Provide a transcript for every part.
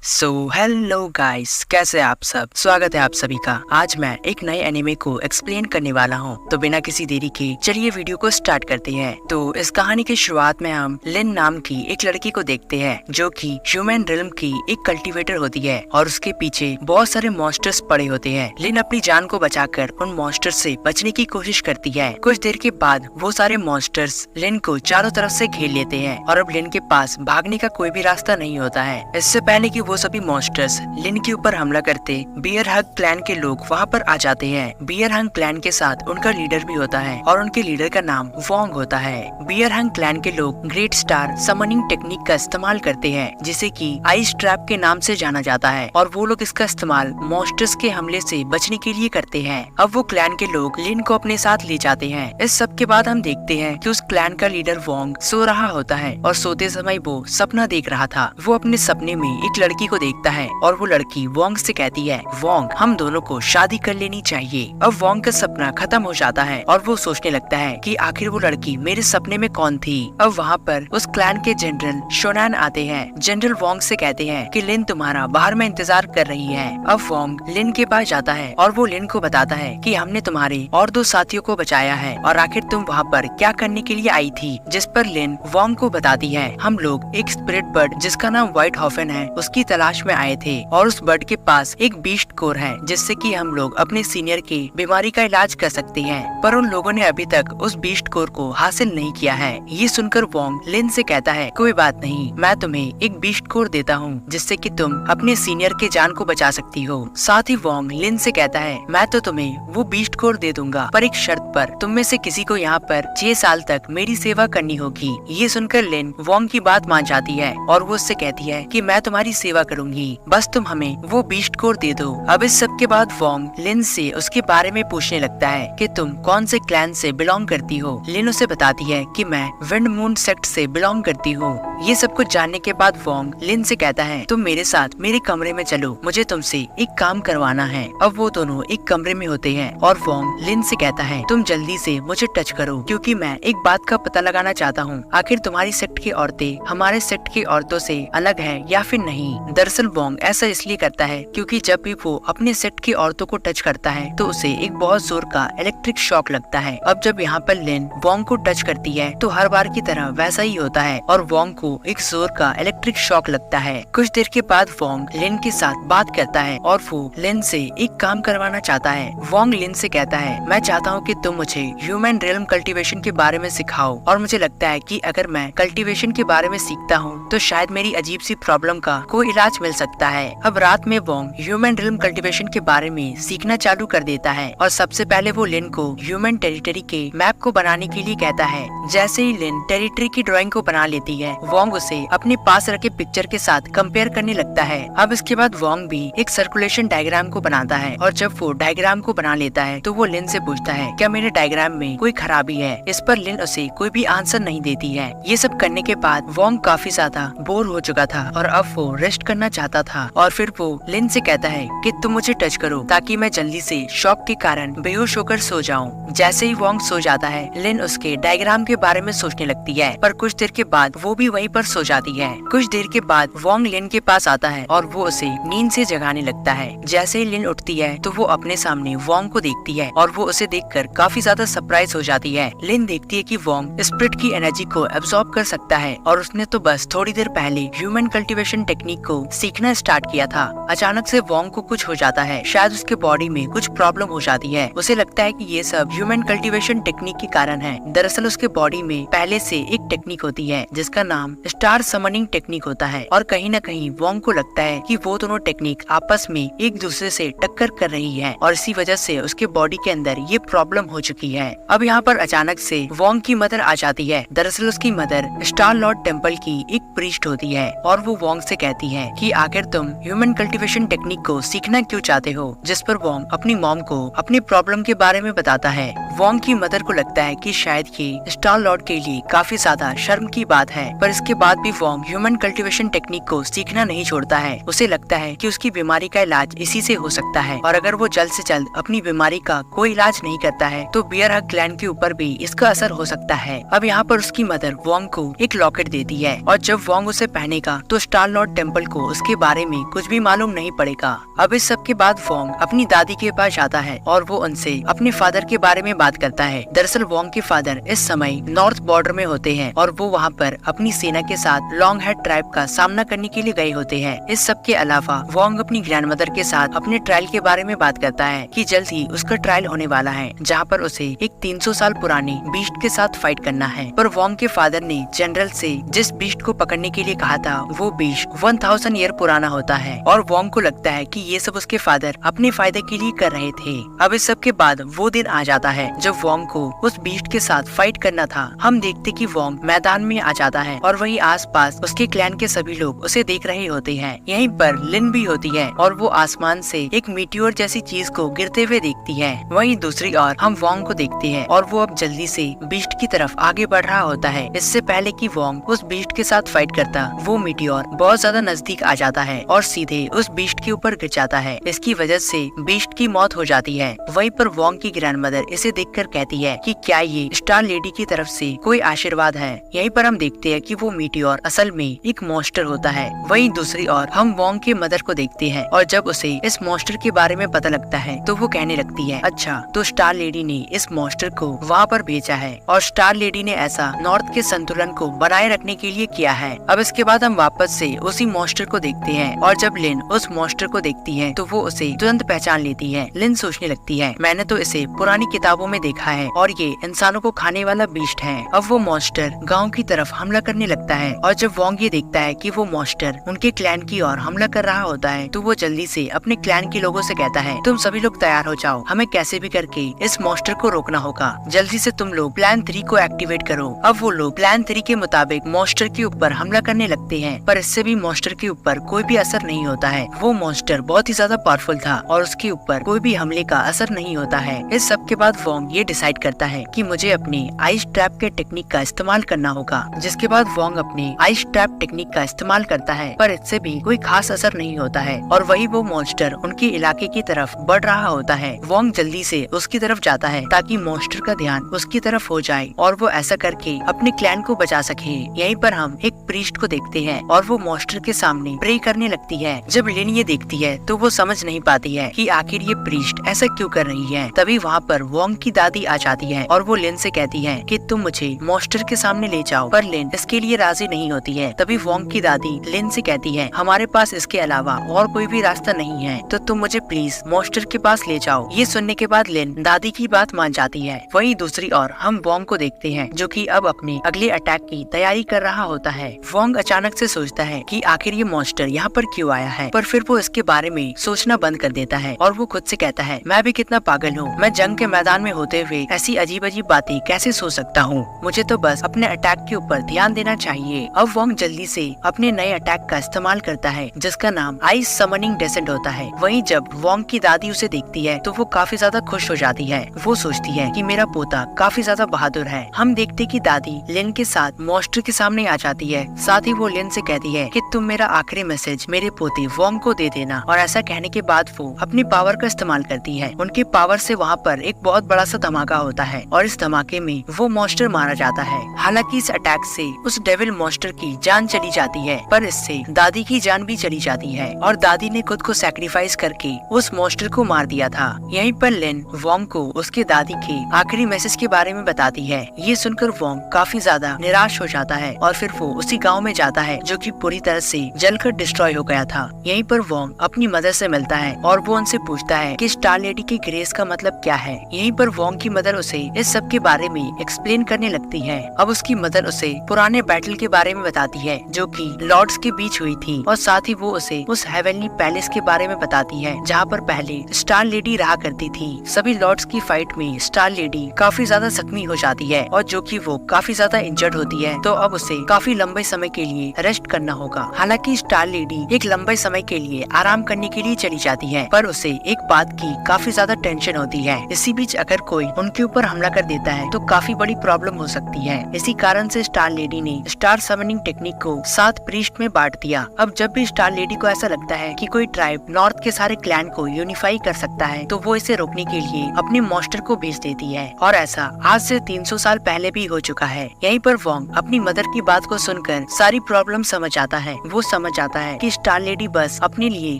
So hello guys, कैसे आप सब। स्वागत है आप सभी का। आज मैं एक नए एनिमे को एक्सप्लेन करने वाला हूँ, तो बिना किसी देरी के चलिए वीडियो को स्टार्ट करते हैं। तो इस कहानी की शुरुआत में हम लिन नाम की एक लड़की को देखते हैं, जो कि ह्यूमन रिल्म की एक कल्टीवेटर होती है और उसके पीछे बहुत सारे मॉन्स्टर्स पड़े होते हैं। लिन अपनी जान को बचाकर उन मॉन्स्टर्स से बचने की कोशिश करती है। कुछ देर के बाद वो सारे मॉन्स्टर्स लिन को चारों तरफ से घेर लेते हैं और अब लिन के पास भागने का कोई भी रास्ता नहीं होता है। इससे पहले कि वो सभी मॉन्स्टर्स लिन के ऊपर हमला करते, बियर हग क्लैन के लोग वहाँ पर आ जाते हैं। बियर हंग क्लैन के साथ उनका लीडर भी होता है और उनके लीडर का नाम वोंग होता है। बियर हंग क्लैन के लोग ग्रेट स्टार समनिंग टेक्निक का इस्तेमाल करते हैं, जिसे कि आइस ट्रैप के नाम से जाना जाता है, और वो लोग इसका इस्तेमाल मॉन्स्टर्स के हमले से बचने के लिए करते हैं। अब वो क्लैन के लोग लिन को अपने साथ ले जाते हैं। इस सब के बाद हम देखते हैं कि उस क्लैन का लीडर वोंग सो रहा होता है और सोते समय वो सपना देख रहा था। वो अपने सपने में एक लड़की को देखता है और वो लड़की वोंग से कहती है, वोंग, हम दोनों को शादी कर लेनी चाहिए। अब वोंग का सपना खत्म हो जाता है और वो सोचने लगता है कि आखिर वो लड़की मेरे सपने में कौन थी। अब वहाँ पर उस क्लैन के जनरल शोनान आते हैं। जनरल वोंग से कहते हैं कि लिन तुम्हारा बाहर में इंतजार कर रही है। अब वोंग लिन के पास जाता है और वो लिन को बताता है कि हमने तुम्हारे और दो साथियों को बचाया है और आखिर तुम वहाँ पर क्या करने के लिए आई थी। जिस पर लिन वोंग को बताती है, हम लोग एक स्पिरिट बर्ड जिसका नाम व्हाइट हॉफन है उसकी तलाश में आए थे और उस बर्ड के पास एक बीस्ट कोर है जिससे कि हम लोग अपने सीनियर की बीमारी का इलाज कर सकते हैं, पर उन लोगों ने अभी तक उस बीस्ट कोर को हासिल नहीं किया है। ये सुनकर वोंग लिन से कहता है, कोई बात नहीं, मैं तुम्हें एक बीस्ट कोर देता हूँ जिससे कि तुम अपने सीनियर के जान को बचा सकती हो। साथ ही वोंग लिन से कहता है, मैं तो तुम्हें वो बीस्ट कोर दे दूंगा, पर एक शर्त पर, तुम में से किसी को यहाँ पर 6 साल तक मेरी सेवा करनी होगी। ये सुनकर लिन वोंग की बात मान जाती है और वो उससे कहती है कि मैं तुम्हारी सेवा करूंगी, बस तुम हमें वो बीस्ट कोर दे दो। अब इस सब के बाद वोंग लिन से उसके बारे में पूछने लगता है कि तुम कौन से क्लैन से बिलोंग करती हो। लिन उसे बताती है कि मैं विंड मून सेक्ट से बिलोंग करती हूँ। ये सब कुछ जानने के बाद वोंग लिन से कहता है, तुम मेरे साथ मेरे कमरे में चलो, मुझे तुमसे एक काम करवाना है। अब वो दोनों एक कमरे में होते हैं और वोंग लिन से कहता है, तुम जल्दी से मुझे टच करो क्योंकि मैं एक बात का पता लगाना चाहता हूँ, आखिर तुम्हारी सेक्ट की औरतें हमारे सेक्ट की औरतों से अलग है या फिर नहीं। दरअसल वोंग ऐसा इसलिए करता है क्योंकि जब भी वो अपने सेट की औरतों को टच करता है तो उसे एक बहुत जोर का इलेक्ट्रिक शॉक लगता है। अब जब यहाँ पर लिन वोंग को टच करती है तो हर बार की तरह वैसा ही होता है और वोंग को एक जोर का इलेक्ट्रिक शॉक लगता है। कुछ देर के बाद वोंग लिन के साथ बात करता है और वो लिन से एक काम करवाना चाहता है। वोंग लिन से कहता है, मैं चाहता हूँ कि तुम मुझे ह्यूमन रिल्म कल्टीवेशन के बारे में सिखाओ और मुझे लगता है कि अगर मैं कल्टीवेशन के बारे में सीखता हूँ तो शायद मेरी अजीब सी प्रॉब्लम का कोई इलाज मिल सकता है। अब रात में वोंग ह्यूमन रिल्म कल्टीवेशन के बारे में सीखना चालू कर देता है और सबसे पहले वो लिन को ह्यूमन टेरिटरी के मैप को बनाने के लिए कहता है। जैसे ही लिन टेरिटरी की ड्राइंग को बना लेती है, वोंग उसे अपने पास रखे पिक्चर के साथ कंपेयर करने लगता है। अब इसके बाद वोंग भी एक सर्कुलेशन डायग्राम को बनाता है और जब वो डायग्राम को बना लेता है तो वो लिन से पूछता है, क्या मेरे डायग्राम में कोई खराबी है। इस पर लिन उसे कोई भी आंसर नहीं देती है। ये सब करने के बाद वोंग काफी ज्यादा बोर हो चुका था और अब वो रेस्ट करना चाहता था और फिर वो लिन से कहता है कि तुम मुझे टच करो ताकि मैं जल्दी से शॉक के कारण बेहोश होकर सो जाऊं। जैसे ही वोंग सो जाता है, लिन उसके डायग्राम के बारे में सोचने लगती है, पर कुछ देर के बाद वो भी वहीं पर सो जाती है। कुछ देर के बाद वोंग लिन के पास आता है और वो उसे नींद से जगाने लगता है। जैसे ही लिन उठती है तो वो अपने सामने वोंग को देखती है और वो उसे देखकर काफी ज्यादा सरप्राइज हो जाती है। लिन देखती है कि वोंग स्पिरिट की एनर्जी को एब्सॉर्ब कर सकता है और उसने तो बस थोड़ी देर पहले ह्यूमन कल्टीवेशन टेक्निक को सीखना स्टार्ट किया था। अचानक से वोंग को कुछ हो जाता है, शायद उसके बॉडी में कुछ प्रॉब्लम हो जाती है। उसे लगता है कि ये सब ह्यूमन कल्टीवेशन टेक्निक के कारण है। दरअसल उसके बॉडी में पहले से एक टेक्निक होती है जिसका नाम स्टार समनिंग टेक्निक होता है और कहीं न कहीं वोंग को लगता है कि वो दोनों टेक्निक आपस में एक दूसरे से टक्कर कर रही है और इसी वजह से उसके बॉडी के अंदर ये प्रॉब्लम हो चुकी है। अब यहाँ पर अचानक से वोंग की मदर आ जाती है। दरअसल उसकी मदर स्टार लॉर्ड टेम्पल की एक प्रीस्ट होती है और वो वोंग से कहती है कि आखिर तुम ह्यूमन कल्टीवेशन टेक्निक को सीखना क्यों चाहते हो। जिस पर वोंग अपनी मॉम को अपनी प्रॉब्लम के बारे में बताता है। वोंग की मदर को लगता है कि शायद ये स्टार लॉर्ड के लिए काफी ज्यादा शर्म की बात है, पर इसके बाद भी वोंग ह्यूमन कल्टीवेशन टेक्निक को सीखना नहीं छोड़ता है। उसे लगता है कि उसकी बीमारी का इलाज इसी से हो सकता है और अगर वो जल्द से जल्द अपनी बीमारी का कोई इलाज नहीं करता है तो बियर हग क्लैन के ऊपर भी इसका असर हो सकता है। अब यहाँ पर उसकी मदर वोंग को एक लॉकेट देती है और जब वोंग उसे पहनेगा तो स्टार लॉर्ड टेम्पल को उसके बारे में कुछ भी मालूम नहीं पड़ेगा। अब इस सब के बाद वोंग अपनी दादी के पास जाता है और वो उनसे अपने फादर के बारे में बात करता है। दरअसल वोंग के फादर इस समय नॉर्थ बॉर्डर में होते हैं और वो वहाँ पर अपनी सेना के साथ लॉन्ग हेड ट्राइब का सामना करने के लिए गए होते हैं। इस सब के अलावा वोंग अपनी ग्रैंडमदर के साथ अपने ट्रायल के बारे में बात करता है कि जल्द ही उसका ट्रायल होने वाला है, जहाँ पर उसे एक 300 साल पुरानी बीस्ट के साथ फाइट करना है। पर वोंग के फादर ने जनरल से जिस बीस्ट को पकड़ने के लिए कहा था वो बीस्ट 1000 ईयर पुराना होता है और वोंग को लगता है कि ये सब उसके फादर अपने फायदे के लिए कर रहे थे। अब इस सब के बाद वो दिन आ जाता है जब वोंग को उस बीस्ट के साथ फाइट करना था। हम देखते कि वोंग मैदान में आ जाता है और वही आसपास उसके क्लैन के सभी लोग उसे देख रहे होते हैं। यहीं पर लिन भी होती है और वो आसमान से एक मीटियोर जैसी चीज को गिरते हुए देखती है। वहीं दूसरी ओर हम वोंग को देखते हैं और वो अब जल्दी से बीस्ट की तरफ आगे बढ़ रहा होता है। इससे पहले कि वोंग उस बीस्ट के साथ फाइट करता, वो मीटियोर बहुत ज्यादा नजदीक आ जाता है और सीधे उस बीस्ट के ऊपर गिर जाता है। इसकी वजह से बीस्ट की मौत हो जाती है। वहीं पर वोंग की ग्रैंडमदर इसे देखकर कहती है कि क्या ये स्टार लेडी की तरफ से कोई आशीर्वाद है। यहीं पर हम देखते हैं कि वो मीटियोर असल में एक मॉन्स्टर होता है। वहीं दूसरी ओर हम वोंग के मदर को देखते हैं और जब उसे इस मॉन्स्टर के बारे में पता लगता है तो वो कहने लगती है, अच्छा तो स्टार लेडी ने इस मॉन्स्टर को वहाँ पर भेजा है और स्टार लेडी ने ऐसा नॉर्थ के संतुलन को बनाए रखने के लिए किया है। अब इसके बाद हम वापस से उसी मॉन्स्टर को देखते हैं और जब लिन उस मॉन्स्टर को देखती है तो वो उसे तुरंत पहचान लेती है। लिन सोचने लगती है, मैंने तो इसे पुरानी किताबों में देखा है और ये इंसानों को खाने वाला बीस्ट है। अब वो मॉन्स्टर गाँव की तरफ हमला करने लगता है और जब वोंग ये देखता है कि वो मॉन्स्टर उनके क्लैन की ओर हमला कर रहा होता है तो वो जल्दी से अपने क्लैन के लोगों से कहता है, तुम सभी लोग तैयार हो जाओ, हमें कैसे भी करके इस मॉन्स्टर को रोकना होगा। जल्दी से तुम लोग प्लान 3 को एक्टिवेट करो। अब वो लोग प्लान 3 के मुताबिक मॉन्स्टर के ऊपर हमला करने लगते हैं, पर इससे भी मॉन्स्टर के ऊपर कोई भी असर नहीं होता है। वो मॉन्स्टर बहुत ही ज्यादा पावरफुल था और उसके ऊपर कोई भी हमले का असर नहीं होता है। इस सब के बाद वोंग ये डिसाइड करता है कि मुझे अपनी आइस ट्रैप के टेक्निक का इस्तेमाल करना होगा। जिसके बाद वोंग अपनी आइस ट्रैप टेक्निक का इस्तेमाल करता है, पर इससे भी कोई खास असर नहीं होता है और वही वो मॉन्स्टर उनके इलाके की तरफ बढ़ रहा होता है। वोंग जल्दी से उसकी तरफ जाता है ताकि मॉन्स्टर का ध्यान उसकी तरफ हो जाए और वो ऐसा करके अपने क्लैन को बचा सके। यहीं पर हम एक प्रीस्ट को देखते हैं और वो मॉन्स्टर के सामने प्रे करने लगती है। जब लिन ये देखती है तो वो समझ नहीं पाती है कि आखिर ये प्रीस्ट ऐसा क्यों कर रही है। तभी वहाँ पर वोंग की दादी आ जाती है और वो लिन से कहती है कि तुम मुझे मॉन्स्टर के सामने ले जाओ, पर लिन इसके लिए राजी नहीं होती है। तभी वोंग की दादी लिन से कहती है, हमारे पास इसके अलावा और कोई भी रास्ता नहीं है, तो तुम मुझे प्लीज मॉन्स्टर के पास ले जाओ। ये सुनने के बाद लिन दादी की बात मान जाती है। वहीं दूसरी ओर हम वोंग को देखते हैं जो कि अब अपने अगले अटैक की तैयारी कर रहा होता है। वोंग अचानक से सोचता है कि आखिर ये मॉन्स्टर यहाँ पर क्यों आया है, पर फिर वो इसके बारे में सोचना बंद कर देता है और वो खुद से कहता है, मैं भी कितना पागल हूँ, मैं जंग के मैदान में होते हुए ऐसी अजीब अजीब बातें कैसे सोच सकता हूँ, मुझे तो बस अपने अटैक के ऊपर ध्यान देना चाहिए। अब वोंग जल्दी से अपने नए अटैक का इस्तेमाल करता है जिसका नाम आइस समनिंग डेसेंट होता है। वहीं जब वोंग की दादी उसे देखती है तो वो काफी ज्यादा खुश हो जाती है। वो सोचती है कि मेरा पोता काफी ज्यादा बहादुर है। हम देखते कि दादी लिन के साथ मॉन्स्टर के सामने आ जाती है। साथ ही वो लिन से कहती है कि तुम मेरा आखिरी मैसेज मेरे पोते वोंग को दे देना। और ऐसा कहने के बाद वो अपनी पावर का इस्तेमाल करती है। उनके पावर से वहाँ पर एक बहुत बड़ा सा धमाका होता है और इस धमाके में वो मॉन्स्टर मारा जाता है। हालांकि इस अटैक से उस डेविल मॉन्स्टर की जान चली जाती है, पर इससे दादी की जान भी चली जाती है और दादी ने खुद को सैक्रिफाइस करके उस मॉन्स्टर को मार दिया था। यहीं पर लिन वोंग को उसके दादी के आखिरी मैसेज के बारे में बताती है। ये सुनकर वोंग काफी ज्यादा निराश हो जाता है और फिर वो उसी गांव में जाता है जो कि पूरी तरह से जलकर डिस्ट्रॉय हो गया था। यहीं पर वोंग अपनी मदर से मिलता है और वो उनसे पूछता है कि स्टार लेडी की ग्रेस का मतलब क्या है। यहीं पर वोंग की मदर उसे इस सब के बारे में एक्सप्लेन करने लगती है। अब उसकी मदर उसे पुराने बैटल के बारे में बताती है जो कि लॉर्ड्स के बीच हुई थी और साथ ही वो उसे उस हेवनली पैलेस के बारे में बताती है जहाँ पर पहले स्टार लेडी रहा करती थी। सभी लॉर्ड्स की फाइट में स्टार लेडी काफी ज्यादा जख्मी हो जाती है और जो कि वो काफी ज्यादा इंजर्ड होती है, तो अब उसे काफी लंबे समय के लिए रेस्ट करना होगा। हालांकि स्टार लेडी एक लंबे समय के लिए आराम करने के लिए चली जाती है, पर उसे एक बात की काफी ज्यादा टेंशन होती है। इसी बीच अगर कोई उनके ऊपर हमला कर देता है तो काफी बड़ी प्रॉब्लम हो सकती है। इसी कारण से स्टार लेडी ने स्टार समनिंग टेक्निक को 7 प्रीस्ट में बांट दिया। अब जब भी स्टार लेडी को ऐसा लगता है कि कोई ट्राइब नॉर्थ के सारे क्लैन को यूनिफाई कर सकता है, तो वो इसे रोकने के लिए अपने मॉन्स्टर को भेज देती है और ऐसा आज से 300 साल पहले भी हो चुका है। यहीं पर वोंग अपनी मदर की बात को सुनकर सारी प्रॉब्लम समझ आता है। वो समझ समझ जाता है कि स्टार लेडी बस अपने लिए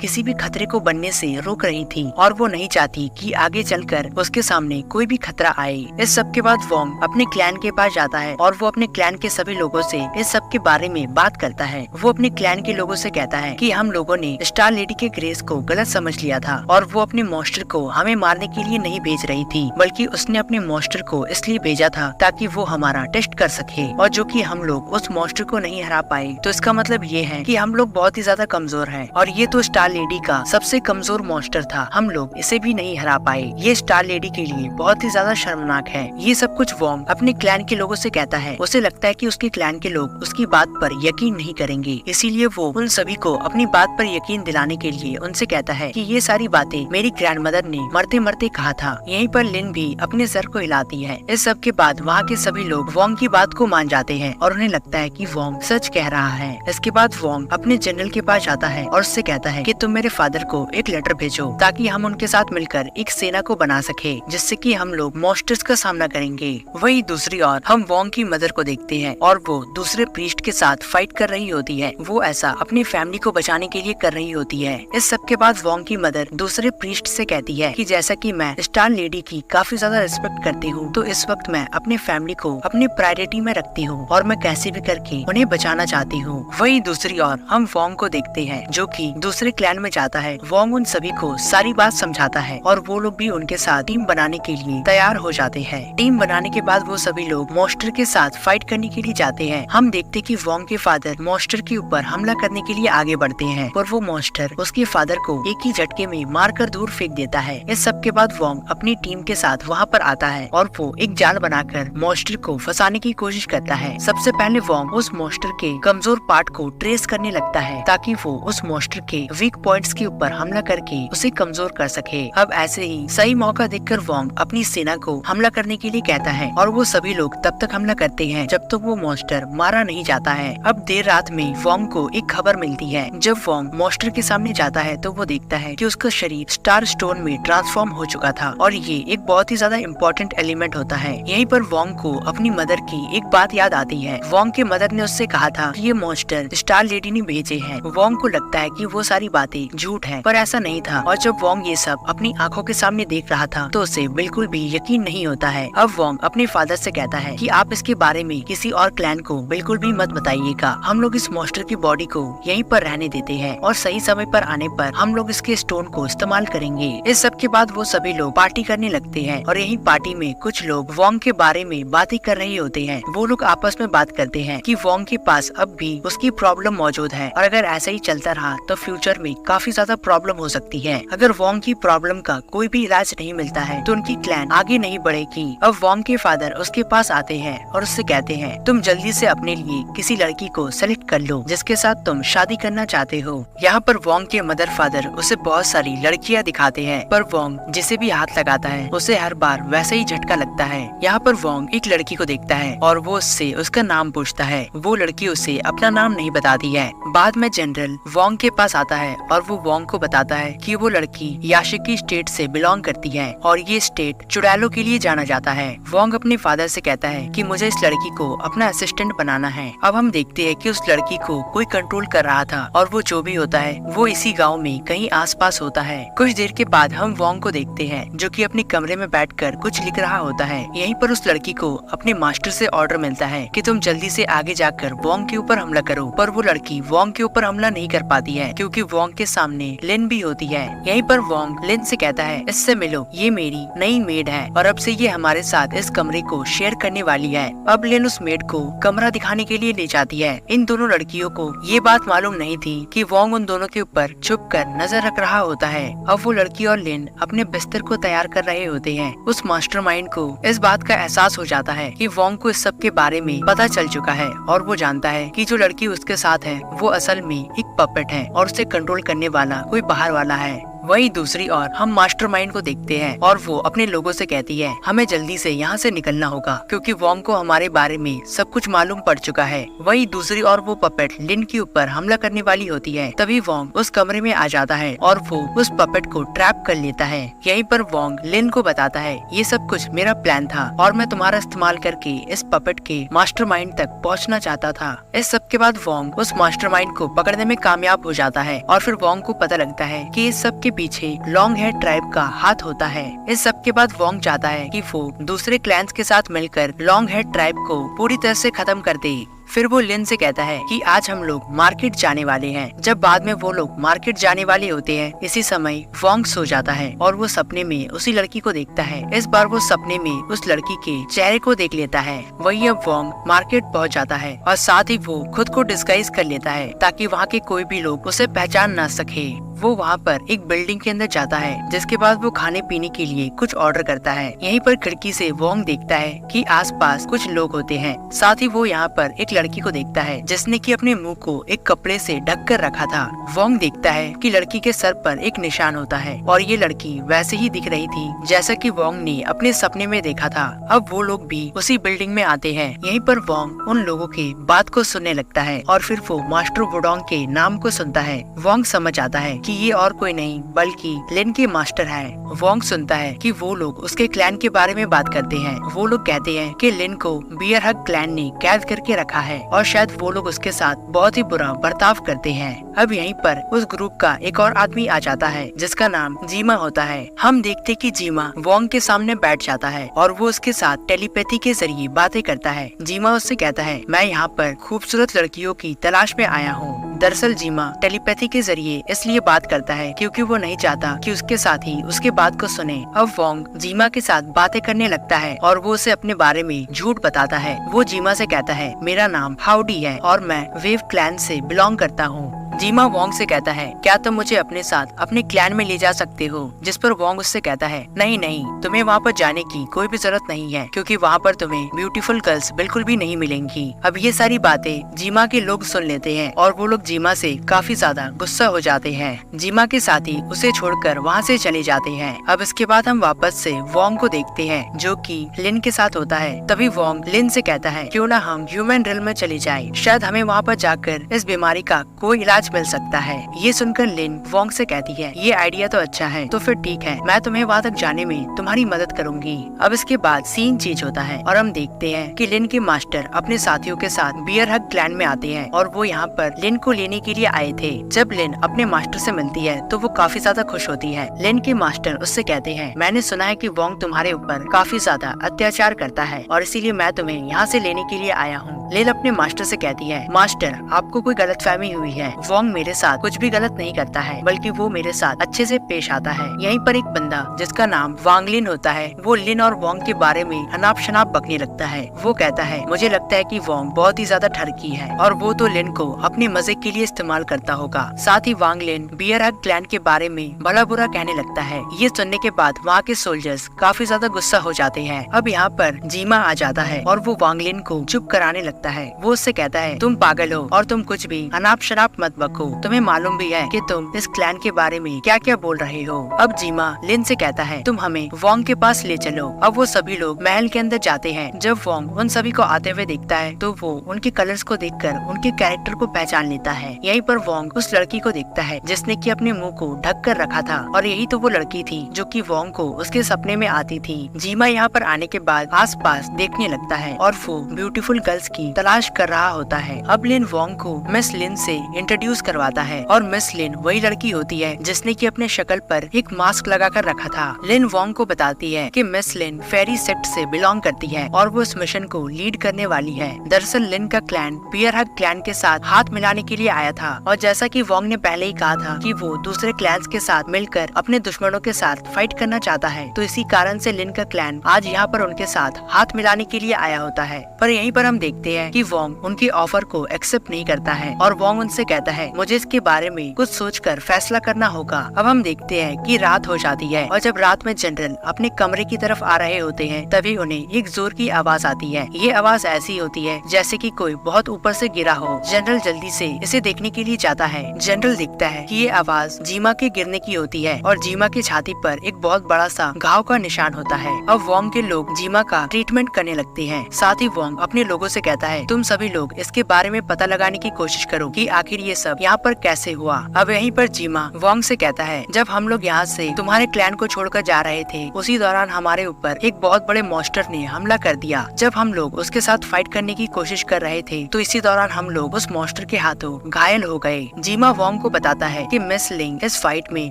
किसी भी खतरे को बनने से रोक रही थी और वो नहीं चाहती कि आगे चलकर उसके सामने कोई भी खतरा आए। इस सब के बाद वोंग अपने क्लैन के पास जाता है और वो अपने क्लैन के सभी लोगों से इस सब के बारे में बात करता है। वो अपने क्लैन के लोगों से कहता है कि हम लोगों ने स्टार लेडी के ग्रेस को गलत समझ लिया था और वो अपने मॉन्स्टर को हमें मारने के लिए नहीं भेज रही थी, बल्कि उसने अपने मॉन्स्टर को इसलिए भेजा था ताकि वो हमारा टेस्ट कर सके। और जो कि हम लोग उस मॉन्स्टर को नहीं हरा पाए तो इसका मतलब ये है कि हम लोग बहुत ही ज्यादा कमजोर हैं और ये तो स्टार लेडी का सबसे कमजोर मॉन्स्टर था, हम लोग इसे भी नहीं हरा पाए। ये स्टार लेडी के लिए बहुत ही ज्यादा शर्मनाक है। ये सब कुछ वोंग अपने क्लैन के लोगों से कहता है। उसे लगता है कि उसके क्लैन के लोग उसकी बात पर यकीन नहीं करेंगे, इसीलिए वो उन सभी को अपनी बात पर यकीन दिलाने के लिए उनसे कहता है कि ये सारी बातें मेरी ग्रैंडमदर ने मरते मरते कहा था। यहीं पर लिन भी अपने सर को हिलाती है। इस सब के बाद वहाँ के सभी लोग वोंग की बात को मान जाते हैं और उन्हें लगता है कि वोंग सच कह रहा है। इसके बाद वोंग अपने जनरल के पास जाता है और उससे कहता है कि तुम मेरे फादर को एक लेटर भेजो ताकि हम उनके साथ मिलकर एक सेना को बना सके, जिससे कि हम लोग मॉन्स्टर्स का सामना करेंगे। वही दूसरी ओर हम वोंग की मदर को देखते हैं और वो दूसरे प्रीस्ट के साथ फाइट कर रही होती है। वो ऐसा अपनी फैमिली को बचाने के लिए कर रही होती है। इस सब के बाद वोंग की मदर दूसरे प्रीस्ट से कहती है कि जैसा कि मैं स्टार लेडी की काफी ज्यादा रिस्पेक्ट करती हूँ, तो इस वक्त मैं अपने फैमिली को अपनी प्रायोरिटी में रखती हूँ और मैं कैसे भी करके उन्हें बचाना चाहती हूँ। वही दूसरी ओर हम वोंग को देखते हैं जो कि दूसरे क्लैन में जाता है। वोंग उन सभी को सारी बात समझाता है और वो लोग भी उनके साथ टीम बनाने के लिए तैयार हो जाते हैं। टीम बनाने के बाद वो सभी लोग मॉन्स्टर के साथ फाइट करने के लिए जाते हैं। हम देखते कि वोंग के फादर मॉन्स्टर के ऊपर हमला करने के लिए आगे बढ़ते हैं और वो मॉन्स्टर उसके फादर को एक ही झटके में मारकर दूर फेंक देता है। इस सब के बाद वोंग अपनी टीम के साथ वहाँ पर आता है और वो एक जाल बनाकर मॉन्स्टर को फंसाने की कोशिश करता है। सबसे पहले वोंग उस मॉन्स्टर के कमजोर पार्ट को ट्रेस करने लगता है ताकि वो उस मॉन्स्टर के वीक पॉइंट्स के ऊपर हमला करके उसे कमजोर कर सके। अब ऐसे ही सही मौका देखकर वोंग अपनी सेना को हमला करने के लिए कहता है और वो सभी लोग तब तक हमला करते हैं जब तक वो मॉन्स्टर मारा नहीं जाता है। अब देर रात में वोंग को एक खबर मिलती है। जब वोंग मॉन्स्टर के सामने जाता है तो वो देखता है कि उसका शरीर स्टार स्टोन में ट्रांसफॉर्म हो चुका था और ये एक बहुत ही ज्यादा इम्पोर्टेंट एलिमेंट होता है। यहीं पर वोंग को अपनी मदर की एक बात याद आती है। वोंग के मदर ने उससे कहा था कि ये मॉन्स्टर स्टार लेडी ने भेजे हैं। वोंग को लगता है कि वो सारी बातें झूठ है, पर ऐसा नहीं था। और जब वोंग ये सब अपनी आंखों के सामने देख रहा था तो उसे बिल्कुल भी यकीन नहीं होता है। अब वोंग अपने फादर से कहता है कि आप इसके बारे में किसी और क्लैन को बिल्कुल भी मत बताइएगा। हम लोग इस मॉन्स्टर की बॉडी को यहीं पर रहने देते हैं और सही समय पर आने पर हम लोग इसके स्टोन को इस्तेमाल करेंगे। इस सब के बाद वो सभी लोग पार्टी करने लगते हैं और यही पार्टी में कुछ लोग वोंग के बारे में बातें कर रहे होते हैं। वो लोग आपस में बात करते हैं कि वोंग के पास अब भी उसकी प्रॉब्लम मौजूद है और अगर ऐसा ही चलता रहा तो फ्यूचर में काफी ज्यादा प्रॉब्लम हो सकती है। अगर वोंग की प्रॉब्लम का कोई भी इलाज नहीं मिलता है तो उनकी क्लैन आगे नहीं बढ़ेगी। अब वोंग के फादर उसके पास आते हैं और उससे कहते हैं तुम जल्दी से अपने लिए किसी लड़की को सेलेक्ट कर लो जिसके साथ तुम शादी करना चाहते हो। यहाँ पर वोंग के मदर फादर उसे बहुत सारी लड़कियाँ दिखाते हैं, पर वोंग जिसे भी हाथ लगाता है उसे हर बार वैसा ही झटका लगता है। यहाँ पर वोंग एक लड़की को देखता है और वो उससे उसका नाम पूछता है। वो लड़की उसे अपना नाम नहीं बताती है। बाद में जनरल वोंग के पास आता है और वो वोंग को बताता है कि वो लड़की याशिकी स्टेट से बिलोंग करती है और ये स्टेट चुड़ैलों के लिए जाना जाता है। वोंग अपने फादर से कहता है कि मुझे इस लड़की को अपना असिस्टेंट बनाना है। अब हम देखते हैं कि उस लड़की को कोई कंट्रोल कर रहा था और वो जो भी होता है वो इसी गांव में कहीं आसपास होता है। कुछ देर के बाद हम वोंग को देखते हैं जो कि अपने कमरे में बैठकर कुछ लिख रहा होता है। यहीं पर उस लड़की को अपने मास्टर से ऑर्डर मिलता है कि तुम जल्दी से आगे जाकर वोंग के ऊपर हमला करो, पर वो लड़की वोंग के ऊपर हमला नहीं कर पाती है क्योंकि वोंग के सामने लिन भी होती है। यहीं पर वोंग लिन से कहता है इससे मिलो, ये मेरी नई मेड है और अब से ये हमारे साथ इस कमरे को शेयर करने वाली है। अब लिन उस मेड को कमरा दिखाने के लिए ले जाती है। इन दोनों लड़कियों को ये बात मालूम नहीं थी कि वोंग उन दोनों के ऊपर छुप कर नजर रख रहा होता है। अब वो लड़की और लिन अपने बिस्तर को तैयार कर रहे होते हैं। उस मास्टरमाइंड को इस बात का एहसास हो जाता है कि वोंग को इस सब के बारे में पता चल चुका है और वो जानता है कि जो लड़की उसके साथ है वो असल में एक पपेट है और उसे कंट्रोल करने वाला कोई बाहर वाला है। वही दूसरी ओर हम मास्टरमाइंड को देखते हैं और वो अपने लोगों से कहती है हमें जल्दी से यहाँ से निकलना होगा क्योंकि वोंग को हमारे बारे में सब कुछ मालूम पड़ चुका है। वही दूसरी ओर वो पपेट लिन के ऊपर हमला करने वाली होती है। तभी वोंग उस कमरे में आ जाता है और वो उस पपेट को ट्रैप कर लेता है। यहीं पर वोंग लिन को बताता है ये सब कुछ मेरा प्लान था और मैं तुम्हारा इस्तेमाल करके इस पपेट के मास्टरमाइंड तक पहुंचना चाहता था। इस सब के बाद वोंग उस मास्टरमाइंड को पकड़ने में कामयाब हो जाता है और फिर वोंग को पता लगता है कि इस सब के पीछे लॉन्ग हेयर ट्राइब का हाथ होता है। इस सब के बाद वोंग चाहता है कि वो दूसरे क्लैंस के साथ मिलकर लॉन्ग हेयर ट्राइब को पूरी तरह से खत्म कर दे। फिर वो लिन से कहता है कि आज हम लोग मार्केट जाने वाले हैं। जब बाद में वो लोग मार्केट जाने वाले होते हैं इसी समय वोंग सो जाता है और वो सपने में उसी लड़की को देखता है। इस बार वो सपने में उस लड़की के चेहरे को देख लेता है। वही अब वोंग मार्केट पहुंच जाता है और साथ ही वो खुद को डिस्गाइज कर लेता है ताकि वहाँ के कोई भी लोग उसे पहचान न सके। वो वहाँ पर एक बिल्डिंग के अंदर जाता है जिसके बाद वो खाने पीने के लिए कुछ ऑर्डर करता है। यहीं पर खिड़की से वोंग देखता है कि आसपास कुछ लोग होते हैं। साथ ही वो यहाँ पर एक लड़की को देखता है जिसने कि अपने मुंह को एक कपड़े से ढक कर रखा था। वोंग देखता है कि लड़की के सर पर एक निशान होता है और ये लड़की वैसे ही दिख रही थी जैसा कि वोंग ने अपने सपने में देखा था। अब वो लोग भी उसी बिल्डिंग में आते हैं। यहीं पर वोंग उन लोगों के बात को सुनने लगता है और फिर वो मास्टर वुडोंग के नाम को सुनता है। वोंग समझ आता है कि ये और कोई नहीं बल्कि लिन के मास्टर है। वोंग सुनता है कि वो लोग उसके क्लैन के बारे में बात करते हैं। वो लोग कहते हैं कि लिन को बियर हग क्लैन ने कैद करके रखा है और शायद वो लोग उसके साथ बहुत ही बुरा बर्ताव करते हैं। अब यहीं पर उस ग्रुप का एक और आदमी आ जाता है जिसका नाम जीमा होता है। हम देखते कि जीमा वोंग के सामने बैठ जाता है और वो उसके साथ टेलीपैथी के जरिए बातें करता है। जीमा उससे कहता है मैं यहाँ पर खूबसूरत लड़कियों की तलाश में आया हूँ। दरअसल जीमा टेलीपैथी के जरिए इसलिए बात करता है क्योंकि वो नहीं चाहता कि उसके साथी उसके बात को सुने। अब वोंग जीमा के साथ बातें करने लगता है और वो उसे अपने बारे में झूठ बताता है। वो जीमा से कहता है मेरा नाम हाउडी है और मैं वेव क्लैन से बिलोंग करता हूँ। जीमा वोंग से कहता है क्या तुम मुझे अपने साथ अपने क्लैन में ले जा सकते हो। जिस पर वोंग उससे कहता है नहीं नहीं, तुम्हें वहाँ पर जाने की कोई भी जरूरत नहीं है क्योंकि वहाँ पर तुम्हें ब्यूटीफुल गर्ल्स बिल्कुल भी नहीं मिलेंगी। अब ये सारी बातें जीमा के लोग सुन लेते हैं और वो लोग जीमा से काफी ज्यादा गुस्सा हो जाते हैं। जीमा के साथी उसे छोड़कर वहाँ से चले जाते हैं। अब इसके बाद हम वापस से वोंग को देखते हैं जो कि लिन के साथ होता है। तभी वोंग लिन से कहता है क्यों ना हम ह्यूमन रियल में चले जाए, शायद हमें वहाँ पर जाकर इस बीमारी का कोई इलाज मिल सकता है। ये सुनकर लिन वोंग से कहती है ये आइडिया तो अच्छा है, तो फिर ठीक है मैं तुम्हें वहाँ तक जाने में तुम्हारी मदद करूंगी। अब इसके बाद सीन चेंज होता है और हम देखते हैं कि लिन के मास्टर अपने साथियों के साथ बियर हग क्लैन में आते हैं और वो यहाँ पर लिन को लेने के लिए आए थे। जब लिन अपने मास्टर से मिलती है तो वो काफी ज्यादा खुश होती है। लिन के मास्टर उससे कहते हैं मैंने सुना है कि वोंग तुम्हारे ऊपर काफी ज्यादा अत्याचार करता है और इसीलिए मैं तुम्हें यहाँ से लेने के लिए आया हूँ। लिन अपने मास्टर से कहती है मास्टर आपको कोई गलतफहमी हुई है, वोंग मेरे साथ कुछ भी गलत नहीं करता है बल्कि वो मेरे साथ अच्छे से पेश आता है। यहीं पर एक बंदा जिसका नाम वांग लिन होता है वो लिन और वोंग के बारे में अनाप शनाप बकने लगता है। वो कहता है मुझे लगता है कि वोंग बहुत ही ज्यादा ठरकी है और वो तो लिन को अपने मजे के लिए इस्तेमाल करता होगा। साथ ही वांग लिन बियर हग क्लैन के बारे में भला बुरा कहने लगता है। ये सुनने के बाद वहाँ के सोल्जर्स काफी ज्यादा गुस्सा हो जाते हैं। अब यहाँ पर जीमा आ जाता है और वो वांग लिन को चुप कराने लगता है। वो उससे कहता है तुम पागल हो और तुम कुछ भी अनाप शनाप मत बको, तुम्हें मालूम भी है कि तुम इस क्लैन के बारे में क्या क्या बोल रहे हो। अब जीमा लिन से कहता है तुम हमें वोंग के पास ले चलो। अब वो सभी लोग महल के अंदर जाते हैं। जब वोंग उन सभी को आते हुए देखता है तो वो उनके कलर्स को देखकर उनके कैरेक्टर को पहचान लेता है। यहीं पर वोंग उस लड़की को देखता है जिसने कि अपने मुंह को ढक कर रखा था और यही तो वो लड़की थी जो कि वोंग को उसके सपने में आती थी। जीमा यहाँ पर आने के बाद आस पास देखने लगता है और वो ब्यूटीफुल गर्ल्स की तलाश कर रहा होता है। अब लिन वोंग को मिस लिन से इंट्रोड्यूस करवाता है और मिस लिन वही लड़की होती है जिसने कि अपने शक्ल पर एक मास्क लगाकर रखा था। लिन वोंग को बताती है कि मिस लिन फेरी सेक्ट से बिलोंग करती है और वो इस मिशन को लीड करने वाली है। दरअसल लिन का क्लैन बियर हग क्लैन के साथ हाथ मिलाने के लिए आया था और जैसा कि वोंग ने पहले ही कहा था कि वो दूसरे क्लैंस के साथ मिलकर अपने दुश्मनों के साथ फाइट करना चाहता है, तो इसी कारण से लिन का क्लैन आज यहाँ पर उनके साथ हाथ मिलाने के लिए आया होता है। पर यहीं पर हम देखते हैं कि वोंग उनकी ऑफर को एक्सेप्ट नहीं करता है और वोंग उनसे कहता है है मुझे इसके बारे में कुछ सोचकर फैसला करना होगा। अब हम देखते हैं कि रात हो जाती है और जब रात में जनरल अपने कमरे की तरफ आ रहे होते हैं तभी उन्हें एक जोर की आवाज आती है। ये आवाज ऐसी होती है जैसे कि कोई बहुत ऊपर से गिरा हो। जनरल जल्दी से इसे देखने के लिए जाता है। जनरल देखता है कि ये आवाज जीमा के गिरने की होती है और जीमा की छाती पर एक बहुत बड़ा सा घाव का निशान होता है। अब वोंग के लोग जीमा का ट्रीटमेंट करने लगते हैं। साथ ही वोंग अपने लोगों से कहता है तुम सभी लोग इसके बारे में पता लगाने की कोशिश करो कि आखिर ये सब यहाँ पर कैसे हुआ। अब यहीं पर जीमा वोंग से कहता है जब हम लोग यहाँ से तुम्हारे क्लैन को छोड़कर जा रहे थे उसी दौरान हमारे ऊपर एक बहुत बड़े मॉन्स्टर ने हमला कर दिया। जब हम लोग उसके साथ फाइट करने की कोशिश कर रहे थे तो इसी दौरान हम लोग उस मॉन्स्टर के हाथों घायल हो गए। जीमा वोंग को बताता है कि मिस लिंग इस फाइट में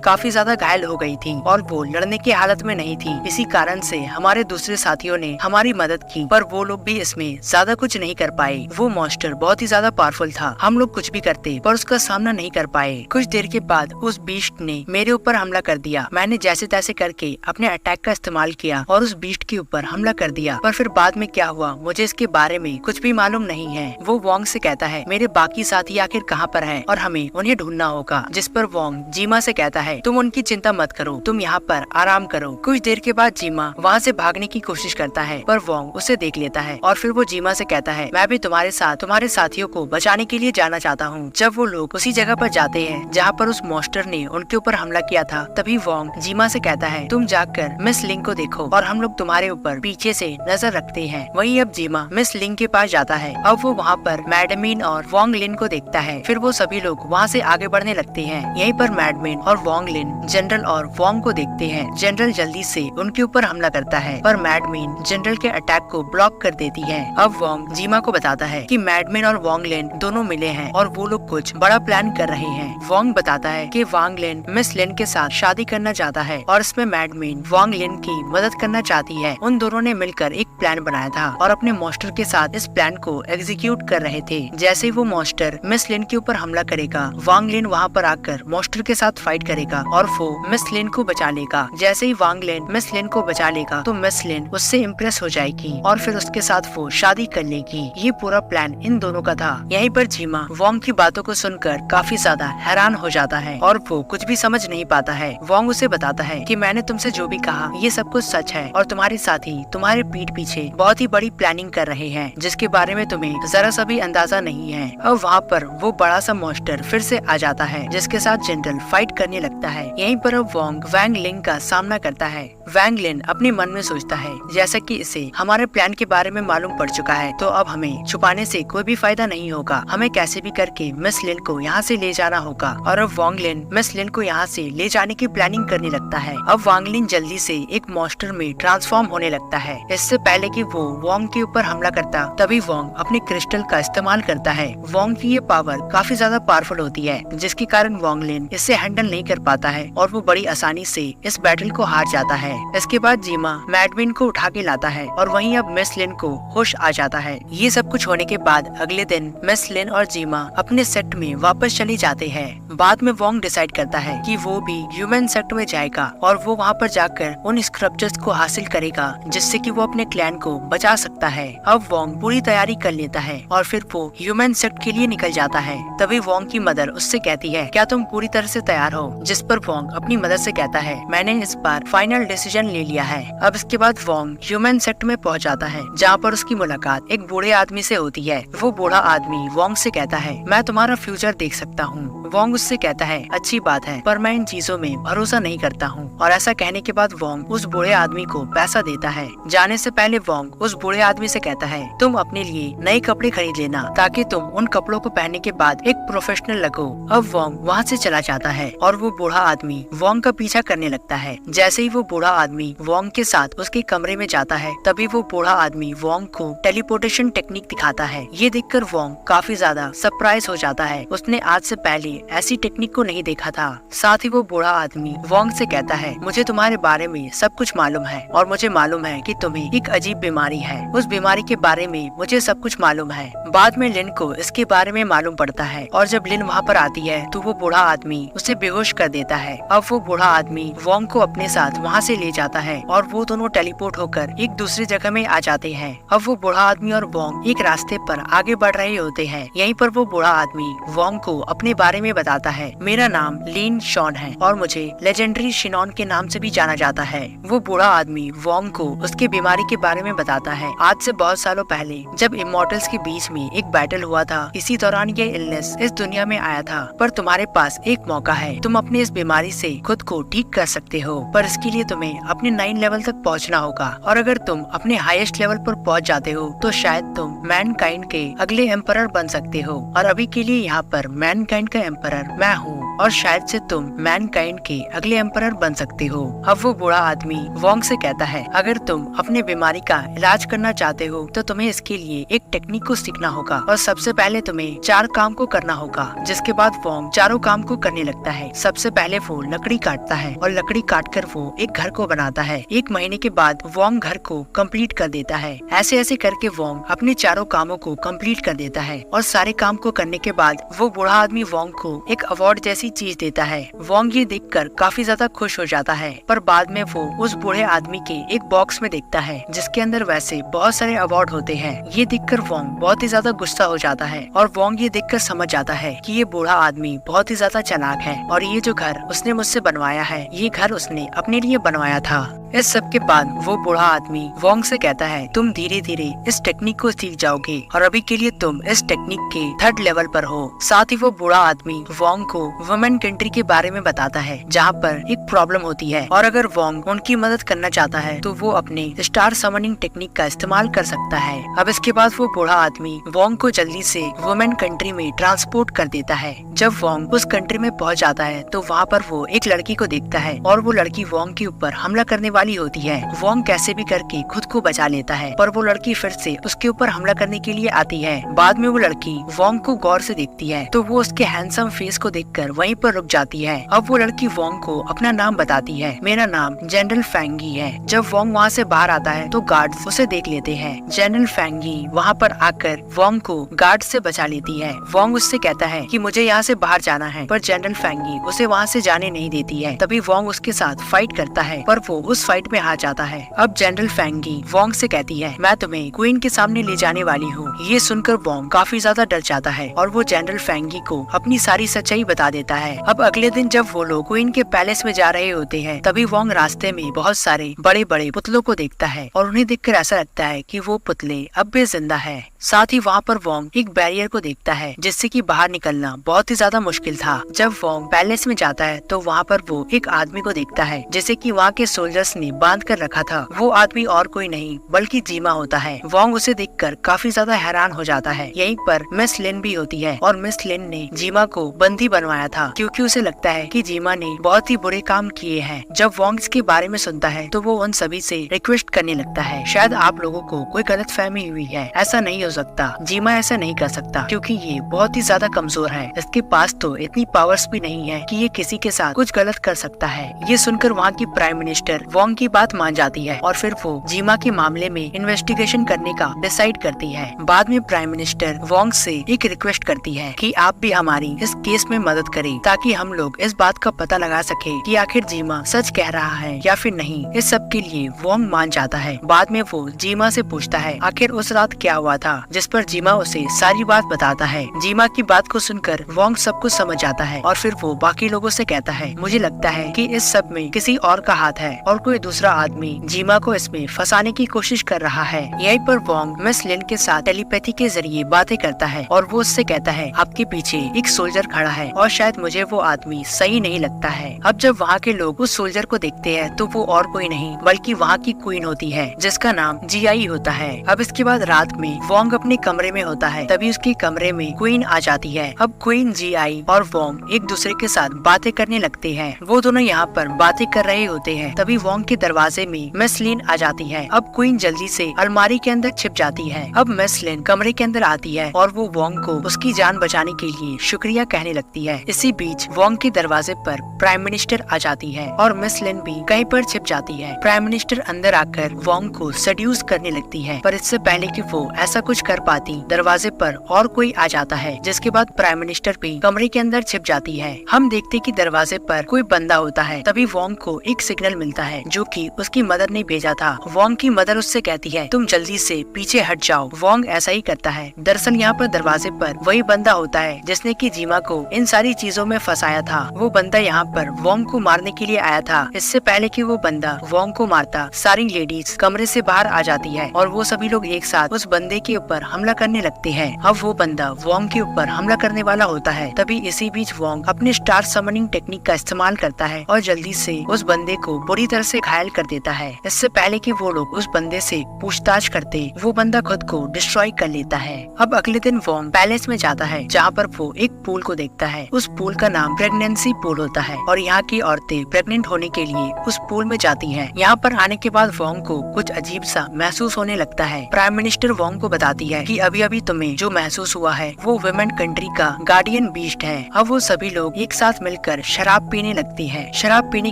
काफी ज्यादा घायल हो गई थी और वो लड़ने की हालत में नहीं थी। इसी कारण से हमारे दूसरे साथियों ने हमारी मदद की पर वो लोग भी इसमें ज्यादा कुछ नहीं कर पाए। वो मॉन्स्टर बहुत ही ज्यादा पावरफुल था। हम लोग कुछ भी करते पर उसका सामना नहीं कर पाए। कुछ देर के बाद उस बीस्ट ने मेरे ऊपर हमला कर दिया। मैंने जैसे तैसे करके अपने अटैक का इस्तेमाल किया और उस बीस्ट के ऊपर हमला कर दिया पर फिर बाद में क्या हुआ मुझे इसके बारे में कुछ भी मालूम नहीं है। वो वोंग से कहता है मेरे बाकी साथी आखिर कहाँ पर हैं और हमें उन्हें ढूंढना होगा। जिस पर वोंग जीमा से कहता है तुम उनकी चिंता मत करो, तुम यहाँ पर आराम करो। कुछ देर के बाद जीमा वहाँ से भागने की कोशिश करता है पर वोंग उसे देख लेता है और फिर वो जीमा से कहता है मैं भी तुम्हारे साथ तुम्हारे साथियों को बचाने के लिए जाना चाहता हूँ। जब वो लोग उसी जगह पर जाते हैं जहाँ पर उस मॉन्स्टर ने उनके ऊपर हमला किया था तभी वोंग जीमा से कहता है तुम जाकर मिस लिंग को देखो और हम लोग तुम्हारे ऊपर पीछे से नजर रखते हैं। वहीं अब जीमा मिस लिंग के पास जाता है। अब वो वहाँ पर मैडमिन और वोंग लिन को देखता है। फिर वो सभी लोग वहाँ से आगे बढ़ने लगते हैं। यहीं पर मैडमिन और वोंग लिन जनरल और वोंग को देखते हैं। जनरल जल्दी से उनके ऊपर हमला करता है पर मैडमिन जनरल के अटैक को ब्लॉक कर देती है। अब वोंग जीमा को बताता है कि मैडमिन और वोंग लिन दोनों मिले हैं और वो लोग कुछ बड़ा प्लान कर रहे हैं। वोंग बताता है कि वांग लिन मिस लिन के साथ शादी करना चाहता है और इसमें मैडमिन वांग लिन की मदद करना चाहती है। उन दोनों ने मिलकर एक प्लान बनाया था और अपने मॉन्स्टर के साथ इस प्लान को एग्जीक्यूट कर रहे थे। जैसे ही वो मॉन्स्टर मिस लिन के ऊपर हमला करेगा वांग लिन वहाँ पर आकर मॉन्स्टर के साथ फाइट करेगा और वो मिस लिन को बचा लेगा। जैसे ही वांग लिन मिस लिन को बचा लेगा तो मिस लिन उससे इम्प्रेस हो जाएगी और फिर उसके साथ वो शादी कर लेगी। ये पूरा प्लान इन दोनों का था। यहीं पर जीमा वोंग की बातों को सुनकर काफी ज्यादा हैरान हो जाता है और वो कुछ भी समझ नहीं पाता है। वोंग उसे बताता है कि मैंने तुमसे जो भी कहा ये सब कुछ सच है और तुम्हारे साथी तुम्हारे पीठ पीछे बहुत ही बड़ी प्लानिंग कर रहे हैं जिसके बारे में तुम्हें जरा सा भी अंदाजा नहीं है। अब वहाँ पर वो बड़ा सा मॉन्स्टर फिर से आ जाता है जिसके साथ जनरल फाइट करने लगता है। यहीं पर अब वोंग वांग लिन का सामना करता है। वांग लिन अपने मन में सोचता है जैसा कि इसे हमारे प्लान के बारे में मालूम पड़ चुका है तो अब हमें छुपाने से कोई भी फायदा नहीं होगा। हमें कैसे भी करके मिस लिन को यहाँ से ले जाना होगा। और अब वांग लिन मिस लिन को यहाँ से ले जाने की प्लानिंग करने लगता है। अब वांग लिन जल्दी से एक मॉन्स्टर में ट्रांसफॉर्म होने लगता है। इससे पहले कि वो वोंग के ऊपर हमला करता तभी वोंग अपने क्रिस्टल का इस्तेमाल करता है। वोंग की ये पावर काफी ज्यादा पावरफुल होती है जिसके कारण वांग लिन इसे हैंडल नहीं कर पाता है और वो बड़ी आसानी से इस बैटल को हार जाता है। इसके बाद जीमा मैडमिन को उठा के लाता है और वहीं अब मिस लिन को होश आ जाता है। ये सब कुछ होने के बाद अगले दिन मिस लिन और जीमा अपने सेट में वापस चले जाते हैं। बाद में वोंग डिसाइड करता है कि वो भी ह्यूमन सेक्ट में जाएगा और वो वहाँ पर जाकर उन स्क्रप्चर्स को हासिल करेगा जिससे कि वो अपने क्लैन को बचा सकता है। अब वोंग पूरी तैयारी कर लेता है और फिर वो ह्यूमन सेक्ट के लिए निकल जाता है। तभी वोंग की मदर उससे कहती है क्या तुम पूरी तरह से तैयार हो? जिस पर वोंग अपनी मदर से कहता है मैंने इस बार फाइनल डिसीजन ले लिया है। अब इसके बाद वोंग ह्यूमन सेक्ट में पहुँच जाता है जहाँ पर उसकी मुलाकात एक बूढ़े आदमी से होती है। वो बूढ़ा आदमी वोंग से कहता है मैं तुम्हारा फ्यूचर देख सकता हूँ। वोंग उससे कहता है अच्छी बात है पर मैं इन चीजों में भरोसा नहीं करता हूँ। और ऐसा कहने के बाद वोंग उस बूढ़े आदमी को पैसा देता है। जाने से पहले वोंग उस बूढ़े आदमी से कहता है तुम अपने लिए नए कपड़े खरीद लेना ताकि तुम उन कपड़ों को पहनने के बाद एक प्रोफेशनल लगो। अब वोंग वहाँ से चला जाता है और वो बूढ़ा आदमी वोंग का पीछा करने लगता है। जैसे ही वो बूढ़ा आदमी वोंग के साथ उसके कमरे में जाता है तभी वो बूढ़ा आदमी वोंग को टेलीपोर्टेशन टेक्निक दिखाता है। ये देखकर वोंग काफी ज्यादा सरप्राइज हो जाता है। उसने आज से पहले ऐसी टेक्निक को नहीं देखा था। साथ ही वो बूढ़ा आदमी वोंग से कहता है मुझे तुम्हारे बारे में सब कुछ मालूम है और मुझे मालूम है कि तुम्हें एक अजीब बीमारी है। उस बीमारी के बारे में मुझे सब कुछ मालूम है। बाद में लिन को इसके बारे में मालूम पड़ता है और जब लिन वहाँ पर आती है तो वो बूढ़ा आदमी उसे बेहोश कर देता है। अब वो बूढ़ा आदमी वोंग को अपने साथ वहाँ से ले जाता है और वो दोनों टेलीपोर्ट होकर एक दूसरी जगह में आ जाते हैं। अब वो बूढ़ा आदमी और वोंग एक रास्ते पर आगे बढ़ रहे होते हैं। यहीं पर वो बूढ़ा आदमी वोंग वोंग को अपने बारे में बताता है। मेरा नाम लिन शॉन है और मुझे लेजेंडरी शिनॉन के नाम से भी जाना जाता है। वो बूढ़ा आदमी वोंग को उसकी बीमारी के बारे में बताता है। आज से बहुत सालों पहले जब इमॉर्टल्स के बीच में एक बैटल हुआ था, इसी दौरान ये इलनेस इस दुनिया में आया था। पर तुम्हारे पास एक मौका है, तुम अपनी इस बीमारी से खुद को ठीक कर सकते हो, पर इसके लिए तुम्हें अपने 9 लेवल तक पहुंचना होगा। और अगर तुम अपने हाईएस्ट लेवल पर पहुंच जाते हो तो शायद तुम मैनकाइंड के अगले एम्परर बन सकते हो। और अभी के लिए यहाँ पर मैनकाइंड का एम्परर मैं हूँ और शायद से तुम मैनकाइंड के अगले एम्परर बन सकते हो। अब वो बूढ़ा आदमी वोंग से कहता है, अगर तुम अपने बीमारी का इलाज करना चाहते हो तो तुम्हें इसके लिए एक टेक्निक को सीखना होगा और सबसे पहले तुम्हें 4 काम को करना होगा। जिसके बाद वोंग चारों काम को करने लगता है। सबसे पहले वो लकड़ी काटता है और लकड़ी काटकर वो एक घर को बनाता है। 1 महीने के बाद वोंग घर को कंप्लीट कर देता है। ऐसे ऐसे करके वोंग अपने चारों कामों को कंप्लीट कर देता है और सारे काम को करने के बाद वो बूढ़ा आदमी वोंग को एक अवार्ड जैसी चीज देता है। वोंग ये देखकर काफी ज्यादा खुश हो जाता है, पर बाद में वो उस बूढ़े आदमी के एक बॉक्स में देखता है जिसके अंदर वैसे बहुत सारे अवार्ड होते हैं। ये देखकर वोंग बहुत ही ज्यादा गुस्सा हो जाता है और वोंग ये देखकर समझ जाता है कि ये बूढ़ा आदमी बहुत ही ज्यादा चालाक है और ये जो घर उसने मुझसे बनवाया है, ये घर उसने अपने लिए बनवाया था। इस सब के बाद वो बूढ़ा आदमी वोंग से कहता है, तुम धीरे धीरे इस टेक्निक को सीख जाओगे और अभी के लिए तुम इस टेक्निक के 3rd लेवल पर हो। साथ ही वो बूढ़ा आदमी वोंग को वुमेन कंट्री के बारे में बताता है जहाँ पर एक प्रॉब्लम होती है और अगर वोंग उनकी मदद करना चाहता है तो वो अपने स्टार समनिंग टेक्निक का इस्तेमाल कर सकता है। अब इसके बाद वो बूढ़ा आदमी वोंग को जल्दी से वुमेन कंट्री में ट्रांसपोर्ट कर देता है। जब वोंग उस कंट्री में पहुँच जाता है तो वहाँ पर वो एक लड़की को देखता है और वो लड़की वोंग के ऊपर हमला करने वाली होती है। वोंग कैसे भी करके खुद को बचा लेता है, पर वो लड़की फिर से उसके ऊपर हमला करने के लिए आती है। बाद में वो लड़की वोंग को गौर से देखती है तो वो उसके हैंडसम फेस को देखकर वहीं पर रुक जाती है। अब वो लड़की वोंग को अपना नाम बताती है, मेरा नाम जनरल फेंगी है। जब वोंग वहाँ से बाहर आता है तो गार्ड्स उसे देख लेते हैं। जनरल फेंगी वहाँ पर आकर वोंग को गार्ड से बचा लेती है। वोंग उससे कहता है कि मुझे यहाँ से बाहर जाना है, पर जनरल फेंगी उसे वहाँ से जाने नहीं देती है। तभी वोंग उसके साथ फाइट करता है, पर वो उस फाइट में हार जाता है। अब जनरल फेंगी वोंग से कहती है, मैं तुम्हें क्वीन के सामने ले जाने वाली हूँ। ये सुनकर वोंग काफी ज्यादा डर जाता है और वो जनरल फेंगी को अपनी सारी सच्चाई बता देता है। अब अगले दिन जब वो लोग क्वीन के पैलेस में जा रहे होते हैं तभी वोंग रास्ते में बहुत सारे बड़े बड़े पुतलों को देखता है और उन्हें देखकर ऐसा लगता है कि वो पुतले अब भी जिंदा है। साथ ही वहाँ पर वोंग एक बैरियर को देखता है जिससे कि बाहर निकलना बहुत ही ज्यादा मुश्किल था। जब वोंग पैलेस में जाता है तो वहाँ पर वो एक आदमी को देखता है जिसे कि वहाँ के सोल्जर्स ने बांध कर रखा था। वो आदमी और कोई नहीं बल्कि जीमा होता है। वोंग उसे देखकर काफी ज्यादा हैरान हो जाता है। यहीं पर मिस लिन भी होती है और मिस लिन ने जीमा को बंदी बनवाया था क्योंकि उसे लगता है कि जीमा ने बहुत ही बुरे काम किए हैं। जब वोंग इसके बारे में सुनता है तो वो उन सभी से रिक्वेस्ट करने लगता है, शायद आप लोगों को कोई गलतफहमी हुई है, ऐसा नहीं हो सकता। जीमा ऐसा नहीं कर सकता क्योंकि ये बहुत ही ज्यादा कमजोर है। इसके पास तो इतनी पावर्स भी नहीं है कि ये किसी के साथ कुछ गलत कर सकता है। ये सुनकर वहाँ की प्राइम मिनिस्टर वोंग की बात मान जाती है और फिर वो जीमा के मामले में इन्वेस्टिगेशन करने का डिसाइड करती है। बाद में प्राइम मिनिस्टर वोंग से एक रिक्वेस्ट करती है कि आप भी हमारी इस केस में मदद करें ताकि हम लोग इस बात का पता लगा सके कि आखिर जीमा सच कह रहा है या फिर नहीं। इस सब के लिए वोंग मान जाता है। बाद में वो जीमा से पूछता है आखिर उस रात क्या हुआ था, जिस पर जीमा उसे सारी बात बताता है। जीमा की बात को सुनकर वोंग सब कुछ समझ जाता है और फिर वो बाकी लोगों से कहता है, मुझे लगता है कि इस सब में किसी और का हाथ है और कोई दूसरा आदमी जीमा को इसमें फंसाने की कोशिश कर रहा है। यहीं पर वोंग मिस लिन के साथ टेलीपैथी के जरिए बातें करता है और वो उससे कहता है, आपके पीछे एक सोल्जर खड़ा है और शायद मुझे वो आदमी सही नहीं लगता है। अब जब वहाँ के लोग उस सोल्जर को देखते हैं तो वो और कोई नहीं बल्कि वहाँ की क्वीन होती है जिसका नाम जीआई होता है। अब इसके बाद रात में वोंग अपने कमरे में होता है, तभी उसके कमरे में क्वीन आ जाती है। अब क्वीन, जीआई और वोंग एक दूसरे के साथ बातें करने लगते हैं। वो दोनों यहाँ पर बातें कर रहे होते हैं तभी वोंग के दरवाजे में मिस लिन आ जाती है। अब क्वीन जल्दी से अलमारी के अंदर छिप जाती है। अब मिस लिन कमरे के अंदर आती है और वो वोंग को उसकी जान बचाने के लिए शुक्रिया कहने लगती है। इसी बीच वोंग के दरवाजे पर प्राइम मिनिस्टर आ जाती है और मिस लिन भी कहीं पर छिप जाती है। प्राइम मिनिस्टर अंदर आकर वोंग को सेड्यूस करने लगती है, पर इससे पहले कि वो ऐसा कुछ कर पाती दरवाजे पर और कोई आ जाता है, जिसके बाद प्राइम मिनिस्टर भी कमरे के अंदर छिप जाती है। हम देखते कि दरवाजे पर कोई बंदा होता है। तभी वोंग को एक सिग्नल मिलता है जो कि उसकी मदर ने भेजा था। वोंग की मदर उससे कहती है तुम जल्दी से पीछे हट जाओ। वोंग ऐसा ही करता है। दरअसल यहाँ पर दरवाजे पर वही बंदा होता है जिसने की जीमा को इन सारी चीजों में फंसाया था। वो बंदा यहाँ पर वोंग को मारने के लिए आया था। इससे पहले कि वो बंदा वोंग को मारता, सारी लेडीज कमरे से बाहर आ जाती है और वो सभी लोग एक साथ उस बंदे के ऊपर हमला करने लगते हैं। अब वो बंदा वोंग के ऊपर हमला करने वाला होता है। तभी इसी बीच वोंग अपने स्टार समनिंग टेक्निक का इस्तेमाल करता है और जल्दी से उस बंदे को बुरी तरह से घायल कर देता है। इससे पहले कि वो लोग उस बंदे से पूछताछ करते, वो बंदा खुद को डिस्ट्रॉय कर लेता है। अब अगले दिन वोंग पैलेस में जाता है जहाँ पर वो एक पूल को देखता है। उस पूल का नाम प्रेगनेंसी पूल होता है और यहाँ की औरतें प्रेग्नेंट होने के लिए उस पूल में जाती हैं। यहाँ पर आने के बाद वोंग को कुछ अजीब सा महसूस होने लगता है। प्राइम मिनिस्टर वोंग को बताती है कि अभी अभी तुम्हें जो महसूस हुआ है वो वुमेन कंट्री का गार्डियन बीस्ट है। अब वो सभी लोग एक साथ मिलकर शराब पीने लगती है। शराब पीने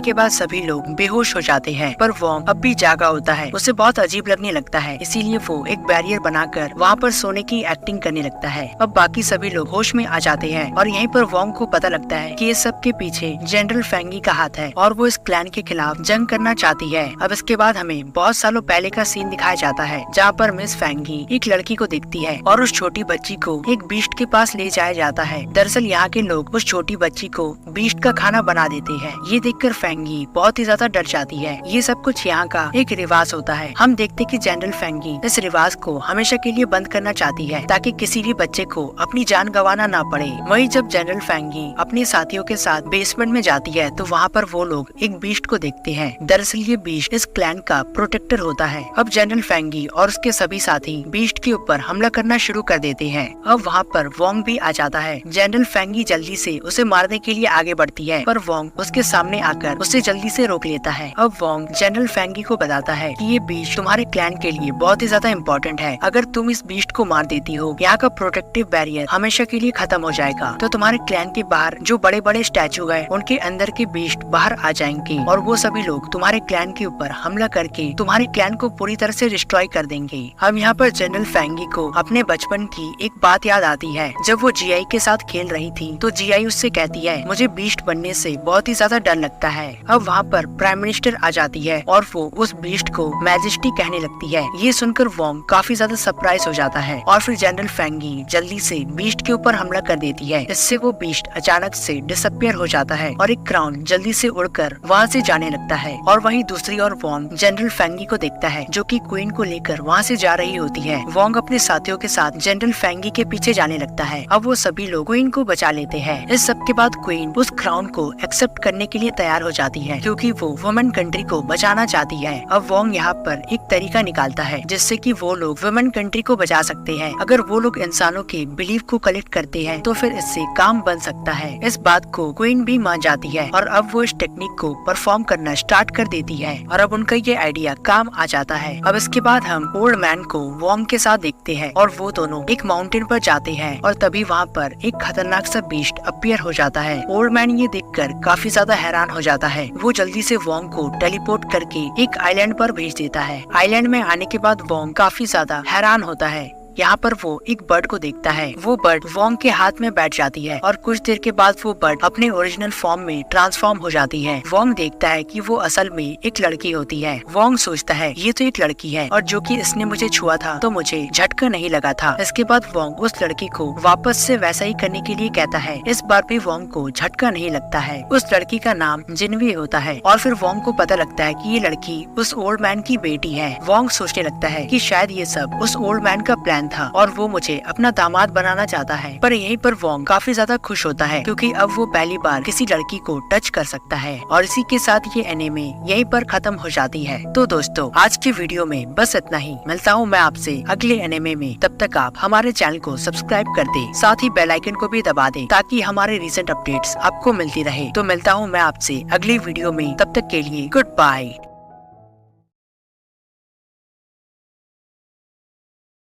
के बाद सभी लोग बेहोश हो जाते हैं, पर वोंग अब भी जागा होता है। उसे बहुत अजीब लगने लगता है, इसीलिए वो एक बैरियर बनाकर वहाँ पर सोने की एक्टिंग करने लगता है। अब बाकी सभी लोग होश में आ जाते हैं और यहीं पर वोंग को पता लगता है कि ये सब के पीछे जनरल फेंगी का हाथ है और वो इस क्लैन के खिलाफ जंग करना चाहती है। अब इसके बाद हमें बहुत सालों पहले का सीन दिखाया जाता है जहाँ पर मिस फेंगी एक लड़की को देखती है और उस छोटी बच्ची को एक बीस्ट के पास ले जाया जाता है। दरअसल यहाँ के लोग उस छोटी बच्ची को बीस्ट का खाना बना देते हैं। ये देखकर फेंगी बहुत ही ज्यादा डर जाती है। ये सब कुछ यहाँ का एक रिवाज होता है। हम देखते कि जनरल फेंगी इस रिवाज को हमेशा के लिए बंद करना चाहती है ताकि किसी भी बच्चे को अपनी जान गंवाना ना पड़े। वहीं जब जनरल फेंगी अपने साथियों के साथ बेसमेंट में जाती है तो वहाँ पर वो लोग एक बीस्ट को देखते हैं। दरअसल ये बीस्ट इस क्लैन का प्रोटेक्टर होता है। अब जनरल फेंगी और उसके सभी साथी बीस्ट के ऊपर हमला करना शुरू कर देते हैं। अब वहाँ पर वोंग भी आ जाता है। जनरल फेंगी जल्दी से उसे मारने के लिए आगे बढ़ती है, पर वोंग उसके सामने आकर उसे जल्दी से रोक लेता है। अब वोंग जनरल फेंगी को बताता है कि ये बीस्ट तुम्हारे क्लैन के लिए बहुत ही ज्यादा इम्पोर्टेंट है। अगर तुम इस बीस्ट को मार देती हो, यहाँ का प्रोटेक्टिव बैरियर हमेशा के लिए खत्म हो जाएगा। तो तुम्हारे क्लैन के बाहर जो बड़े बड़े स्टैचू है उनके अंदर के बीस्ट बाहर आ जाएंगे और वो सभी लोग तुम्हारे क्लैन के ऊपर हमला करके तुम्हारे क्लैन को पूरी तरह से डिस्ट्रॉय कर देंगे। हम यहाँ पर जनरल फेंगी को अपने बचपन की एक बात याद आती है। जब वो जीआई के साथ खेल रही थी तो जीआई उससे कहती है मुझे बीस्ट बनने से बहुत ही ज्यादा डर लगता है। अब वहाँ पर प्राइम मिनिस्टर आ जाती है और वो उस बीस्ट को मैजेस्टी कहने लगती है। ये सुनकर वोंग काफी ज्यादा सरप्राइज हो जाता है और फिर जनरल फेंगी जल्दी से बीस्ट के ऊपर हमला कर देती है। इससे वो बीस्ट अचानक से डिसअपियर हो जाता है और एक क्राउन जल्दी से उड़कर वहाँ से जाने लगता है। और वहीं दूसरी ओर वोंग जनरल फेंगी को देखता है जो कि क्वीन को लेकर वहाँ से जा रही होती है। वोंग अपने साथियों के साथ जनरल फेंगी के पीछे जाने लगता है। अब वो सभी लोग क्वीन को बचा लेते हैं। इस सब के बाद क्वीन उस क्राउन को एक्सेप्ट करने के लिए तैयार हो जाती है क्योंकि वो वुमेन कंट्री को बचाना चाहती है। अब वोंग यहाँ पर एक तरीका निकालता है जिससे कि वो लोग वुमेन कंट्री को बचा सकते हैं। अगर वो लोग इंसानों के बिलीफ को कलेक्ट करते हैं तो फिर इससे काम बन सकता है। इस बात को क्वीन भी मान जाती है और अब वो इस टेक्निक को परफॉर्म करना स्टार्ट कर देती है और अब उनका ये आइडिया काम आ जाता है। अब इसके बाद हम ओल्ड मैन को वोंग के साथ देखते हैं और वो दोनों एक माउंटेन पर जाते हैं और तभी वहाँ पर एक खतरनाक सा बीस्ट अपीयर हो जाता है। ओल्ड मैन ये देखकर काफी ज्यादा हैरान हो जाता है। वो जल्दी से वोंग को टेलीपोर्ट करके एक आइलैंड पर भेज देता है। आइलैंड में आने के बाद वोंग काफी ज्यादा हैरान होता है। यहाँ पर वो एक बर्ड को देखता है। वो बर्ड वोंग के हाथ में बैठ जाती है और कुछ देर के बाद वो बर्ड अपने ओरिजिनल फॉर्म में ट्रांसफॉर्म हो जाती है। वोंग देखता है कि वो असल में एक लड़की होती है। वोंग सोचता है ये तो एक लड़की है और जो कि इसने मुझे छुआ था तो मुझे झटका नहीं लगा था। इसके बाद वोंग उस लड़की को वापस से वैसा ही करने के लिए कहता है। इस बार भी वोंग को झटका नहीं लगता है। उस लड़की का नाम जिनवी होता है और फिर वोंग को पता लगता है कि ये लड़की उस ओल्ड मैन की बेटी है। वोंग सोचने लगता है कि शायद ये सब उस ओल्ड मैन का प्लान था और वो मुझे अपना दामाद बनाना चाहता है। पर यहीं पर वोंग काफी ज्यादा खुश होता है क्योंकि अब वो पहली बार किसी लड़की को टच कर सकता है। और इसी के साथ ये एनीमे यहीं पर खत्म हो जाती है। तो दोस्तों आज की वीडियो में बस इतना ही। मिलता हूँ मैं आपसे अगले एनीमे में। तब तक आप हमारे चैनल को सब्सक्राइब कर दे, साथ ही बेल आइकन को भी दबा दे ताकि हमारे रिसेंट अपडेट्स आपको मिलती रहे। तो मिलता हूँ मैं आपसे अगली वीडियो में। तब तक के लिए गुड बाय।